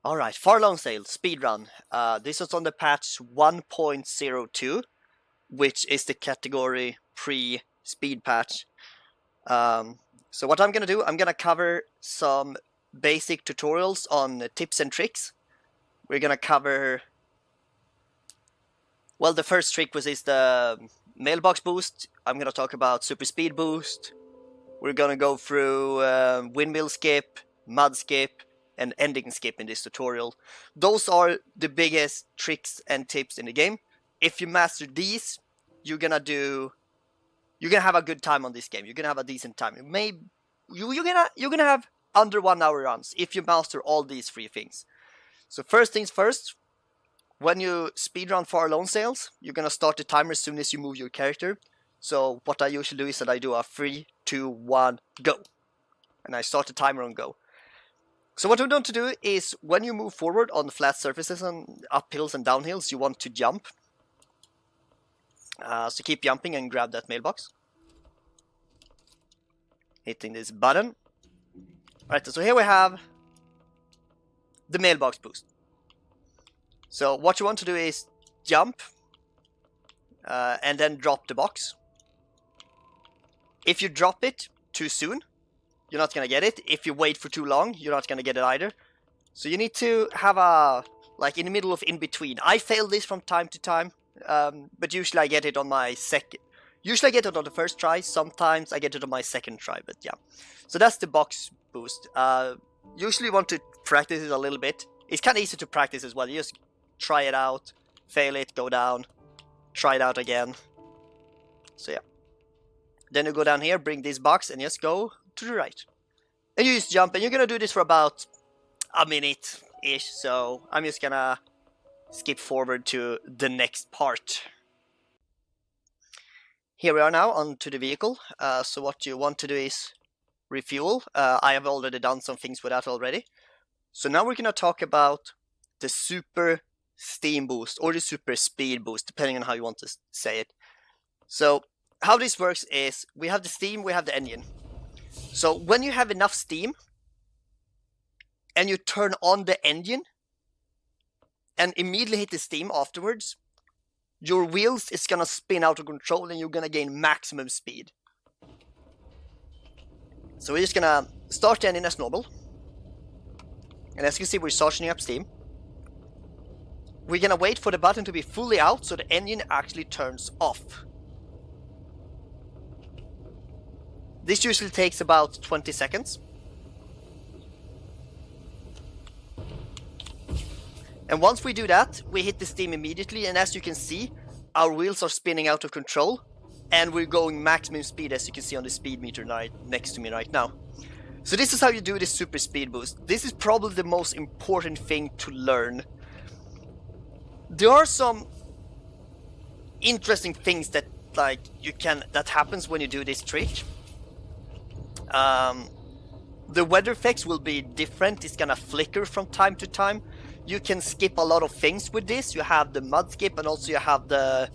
Alright, far long sail, speedrun. This was on the patch 1.02, which is the category pre-speed patch. So what I'm gonna do, I'm gonna cover some basic tutorials on tips and tricks. We're gonna cover, well, the first trick is the mailbox boost. I'm gonna talk about super speed boost. We're gonna go through windmill skip, mudskip, and ending skip in this tutorial. Those are the biggest tricks and tips in the game. If you master these, you're gonna have a good time on this game. You're gonna have a decent time. You're gonna have under 1 hour runs if you master all these three things. So first things first, when you speedrun far lone sails, you're gonna start the timer as soon as you move your character. So what I usually do is that I do a 3, 2, 1, go, and I start the timer on go. So what we want to do is when you move forward on flat surfaces and uphills and downhills, you want to jump. So keep jumping and grab that mailbox. Hitting this button. Alright, so here we have the mailbox boost. So what you want to do is jump and then drop the box. If you drop it too soon, you're not gonna get it. If you wait for too long, you're not gonna get it either. So you need to have a, like, in the middle of in between. I fail this from time to time, but usually I get it on my second. Usually I get it on the first try. Sometimes I get it on my second try, but yeah. So that's the box boost. Usually you want to practice it a little bit. It's kind of easy to practice as well. You just try it out, fail it, go down, try it out again. So yeah. Then you go down here, bring this box, and just go to the right. And you just jump, and you're gonna do this for about a minute-ish, so I'm just gonna skip forward to the next part. Here we are now onto the vehicle. So what you want to do is refuel. I have already done some things with that already. So now we're gonna talk about the super steam boost or the super speed boost, depending on how you want to say it. So how this works is we have the steam, we have the engine. So when you have enough steam and you turn on the engine and immediately hit the steam afterwards, your wheels is gonna spin out of control and you're gonna gain maximum speed. So we're just gonna start the engine as normal. And as you can see, we're charging up steam. We're gonna wait for the button to be fully out so the engine actually turns off. This usually takes about 20 seconds. And once we do that, we hit the steam immediately, and as you can see, our wheels are spinning out of control, and we're going maximum speed, as you can see on the speed meter next to me right now. So this is how you do this super speed boost. This is probably the most important thing to learn. There are some interesting things that that happens when you do this trick. The weather effects will be different. It's gonna flicker from time to time. You can skip a lot of things with this. You have the mud skip and also you have the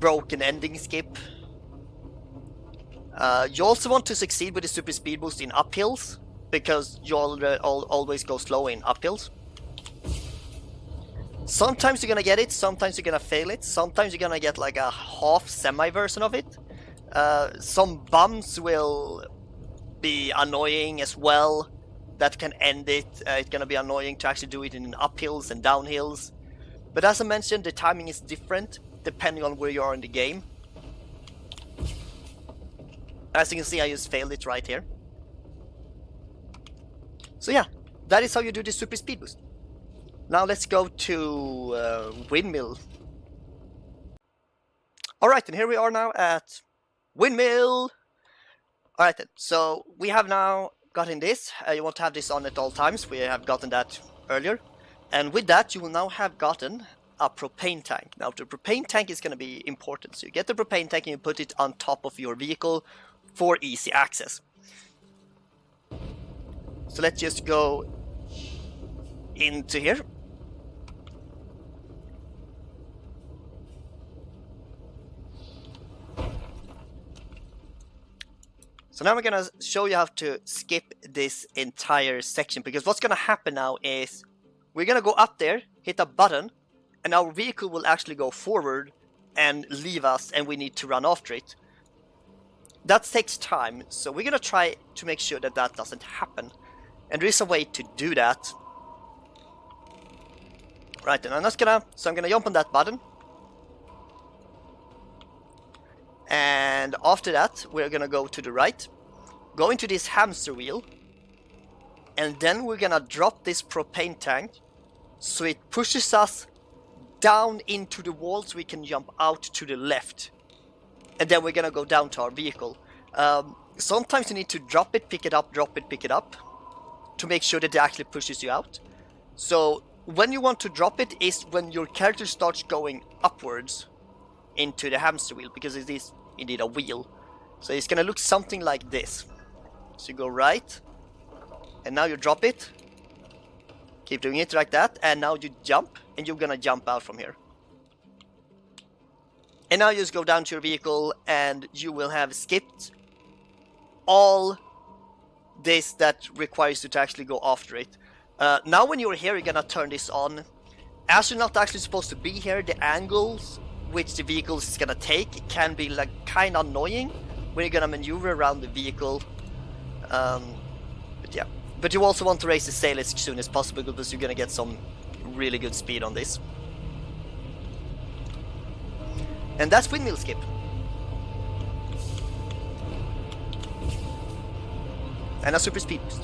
broken ending skip. You also want to succeed with the super speed boost in uphills, because you always go slow in uphills. Sometimes you're gonna get it, sometimes you're gonna fail it, sometimes you're gonna get like a half semi version of it. Some bumps will be annoying as well. That can end it. It's gonna be annoying to actually do it in uphills and downhills. But as I mentioned, the timing is different depending on where you are in the game. As you can see, I just failed it right here. So yeah, that is how you do the super speed boost. Now let's go to windmill. Alright, and here we are now at windmill. Alright then, so we have now gotten this. You want to have this on at all times. We have gotten that earlier. And with that, you will now have gotten a propane tank. Now the propane tank is going to be important. So you get the propane tank and you put it on top of your vehicle for easy access. So let's just go into here. So now we're gonna show you how to skip this entire section, because what's gonna happen now is we're gonna go up there, hit a button, and our vehicle will actually go forward and leave us, and we need to run after it. That takes time, so we're gonna try to make sure that that doesn't happen. And there is a way to do that. Right, and I'm gonna jump on that button. And after that, we're gonna go to the right, go into this hamster wheel, and then we're gonna drop this propane tank so it pushes us down into the wall so we can jump out to the left. And then we're gonna go down to our vehicle. Sometimes you need to drop it, pick it up, drop it, pick it up to make sure that it actually pushes you out. So when you want to drop it is when your character starts going upwards into the hamster wheel, because it is indeed a wheel. So it's gonna look something like this. So you go right, and now you drop it. Keep doing it like that, and now you jump, and you're gonna jump out from here. And now you just go down to your vehicle, and you will have skipped all this that requires you to actually go after it. Now when you're here, you're gonna turn this on. As you're not actually supposed to be here, the angles which the vehicle is gonna take can be like kind of annoying when you're gonna maneuver around the vehicle. But yeah, but you also want to raise the sail as soon as possible because you're gonna get some really good speed on this. And that's windmill skip. And a super speed boost.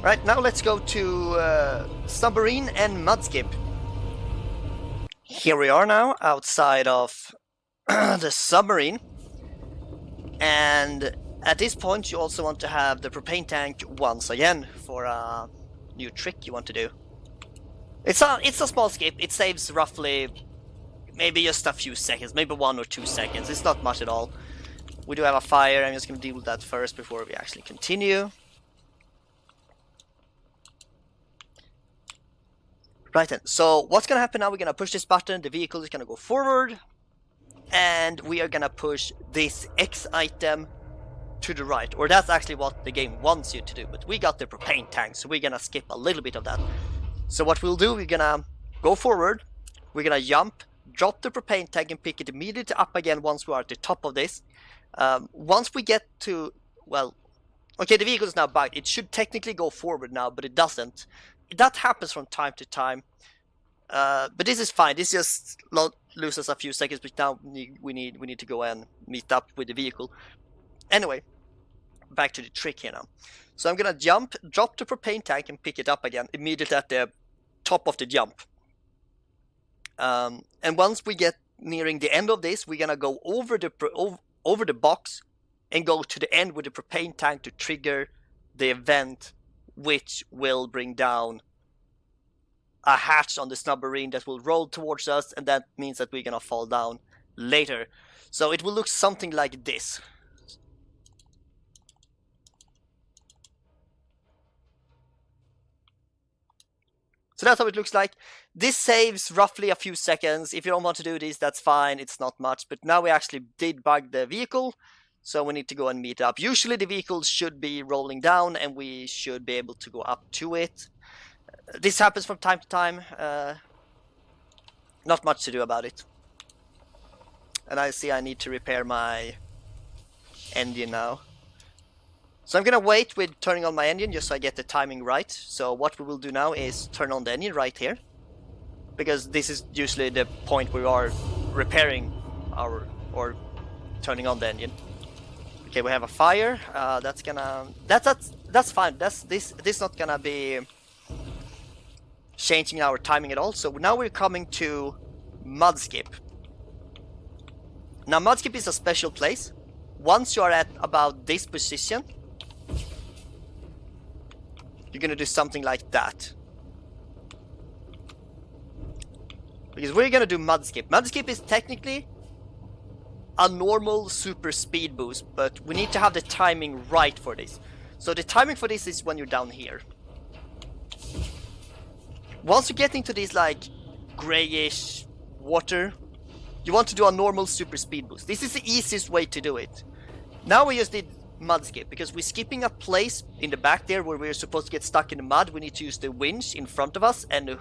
Right, now let's go to submarine and mudskip. Here we are now outside of the submarine. And at this point you also want to have the propane tank once again for a new trick you want to do. It's a small skip. It saves roughly maybe just a few seconds, maybe 1 or 2 seconds. It's not much at all. We do have a fire. I'm just going to deal with that first before we actually continue. Right then, so what's going to happen now, we're going to push this button, the vehicle is going to go forward, and we are going to push this X item to the right, or that's actually what the game wants you to do, but we got the propane tank, so we're going to skip a little bit of that. So what we'll do, we're going to go forward, we're going to jump, drop the propane tank and pick it immediately up again once we are at the top of this. Once we get to, well, okay, the vehicle is now bugged. It should technically go forward now, but it doesn't. That happens from time to time. But this is fine. This just loses a few seconds, but now we need to go and meet up with the vehicle. Anyway, back to the trick here now. So I'm gonna jump, drop the propane tank and pick it up again immediately at the top of the jump. And once we get nearing the end of this, we're gonna go over the box and go to the end with the propane tank to trigger the event, which will bring down a hatch on the submarine that will roll towards us, and that means that we're gonna fall down later. So it will look something like this. So that's how it looks like. This saves roughly a few seconds. If you don't want to do this, that's fine. It's not much. But now we actually did bug the vehicle, so we need to go and meet up. Usually the vehicle should be rolling down and we should be able to go up to it. This happens from time to time. Not much to do about it. And I see I need to repair my engine now. So I'm gonna wait with turning on my engine just so I get the timing right. So what we will do now is turn on the engine right here, because this is usually the point where we are repairing our, or turning on the engine. Okay, we have a fire. That's fine. This not gonna be changing our timing at all. So now we're coming to mudskip. Now mudskip is a special place. Once you are at about this position, you're gonna do something like that. Because we're gonna do mudskip. Mudskip is technically a normal super speed boost, but we need to have the timing right for this. So the timing for this is when you're down here. Once you get into this like grayish water, you want to do a normal super speed boost. This is the easiest way to do it. Now we just did mudskip, because we're skipping a place in the back there where we're supposed to get stuck in the mud. We need to use the winch in front of us and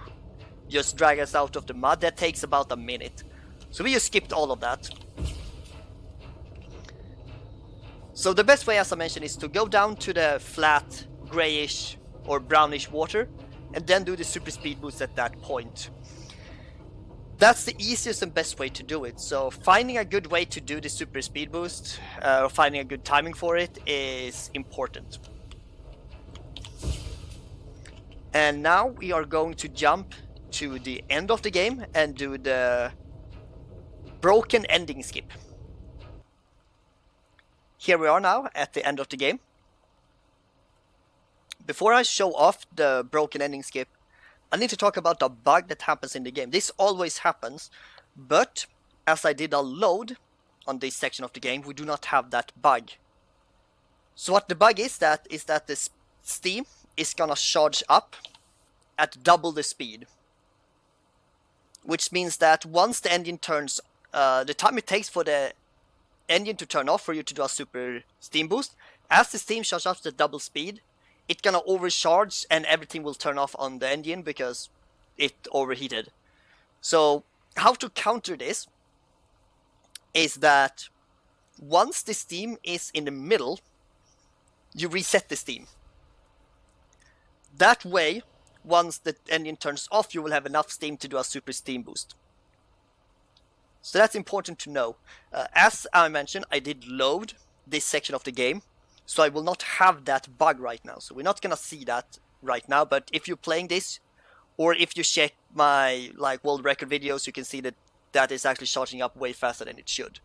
just drag us out of the mud. That takes about a minute. So we just skipped all of that. So the best way, as I mentioned, is to go down to the flat grayish or brownish water and then do the super speed boost at that point. That's the easiest and best way to do it. So finding a good way to do the super speed boost, or finding a good timing for it, is important. And now we are going to jump to the end of the game and do the broken ending skip. Here we are now at the end of the game. Before I show off the broken ending skip, I need to talk about the bug that happens in the game. This always happens, but as I did a load on this section of the game, we do not have that bug. So what the bug is that the steam is gonna charge up at double the speed. Which means that once the engine turns, the time it takes for the engine to turn off for you to do a super steam boost, as the steam charges up to double speed, it's gonna overcharge and everything will turn off on the engine because it overheated. So how to counter this is that once the steam is in the middle, you reset the steam. That way, once the engine turns off, you will have enough steam to do a super steam boost. So that's important to know. As I mentioned, I did load this section of the game, so I will not have that bug right now. So we're not gonna see that right now, but if you're playing this, or if you check my world record videos, you can see that is actually charging up way faster than it should.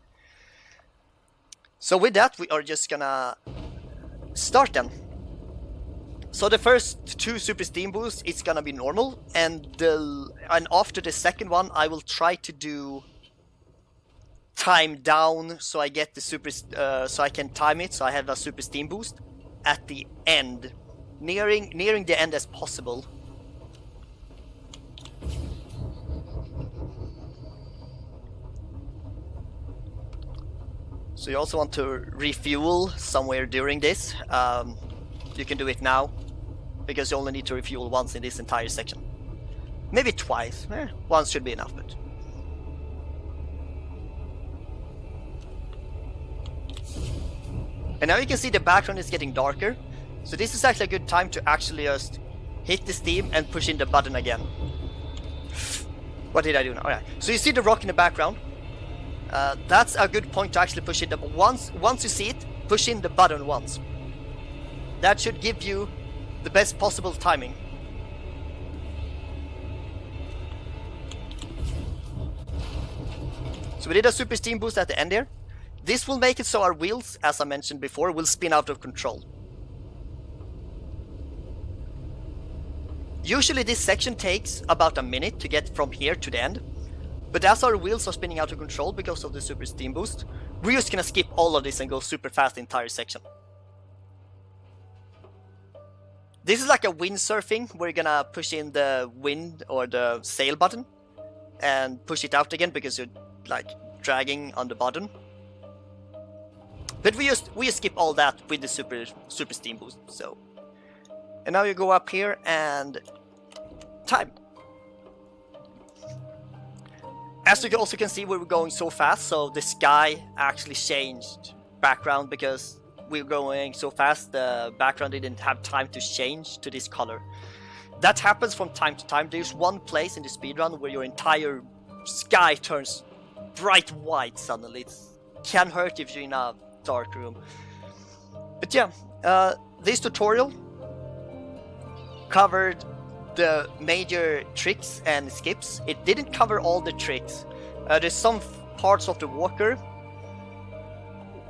So with that, we are just gonna start then. So the first two super steam boosts, it's gonna be normal, and after the second one, I will try to do time down so I get the super, so I can time it so I have a super steam boost at the end, nearing the end as possible. So you also want to refuel somewhere during this. You can do it now, because you only need to refuel once in this entire section. Maybe twice. Once should be enough, but... And now you can see the background is getting darker. So this is actually a good time to actually just hit the steam and push in the button again. What did I do now? Oh, yeah. So you see the rock in the background. That's a good point to actually push it. Once you see it, push in the button once. That should give you the best possible timing. So we did a super steam boost at the end there. This will make it so our wheels, as I mentioned before, will spin out of control. Usually this section takes about a minute to get from here to the end. But as our wheels are spinning out of control because of the super steam boost, we're just gonna skip all of this and go super fast the entire section. This is like a windsurfing. We're gonna push in the wind or the sail button and push it out again because you're dragging on the button. But we just skip all that with the super steam boost. So, and now you go up here and time. As you also can see, we were going so fast, so the sky actually changed background because we were going so fast. The background didn't have time to change to this color. That happens from time to time. There's one place in the speedrun where your entire sky turns bright white suddenly. It can hurt if you're in a dark room. But yeah, this tutorial covered the major tricks and skips. It didn't cover all the tricks. There's some parts of the walker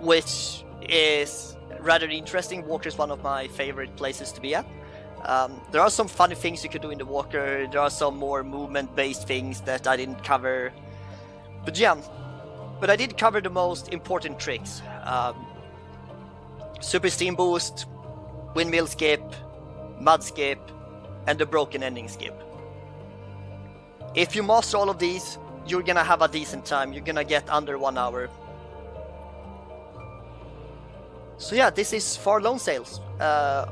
which is rather interesting. Walker is one of my favorite places to be at. There are some funny things you could do in the walker. There are some more movement based things that I didn't cover. But yeah, but I did cover the most important tricks. Super steam boost, windmill skip, mud skip, and the broken ending skip. If you master all of these, you're gonna have a decent time. You're gonna get under 1 hour. So yeah, this is for loan sales. I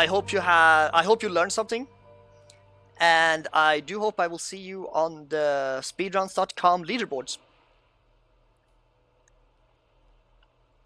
hope you learned something, and I do hope I will see you on the speedruns.com leaderboards.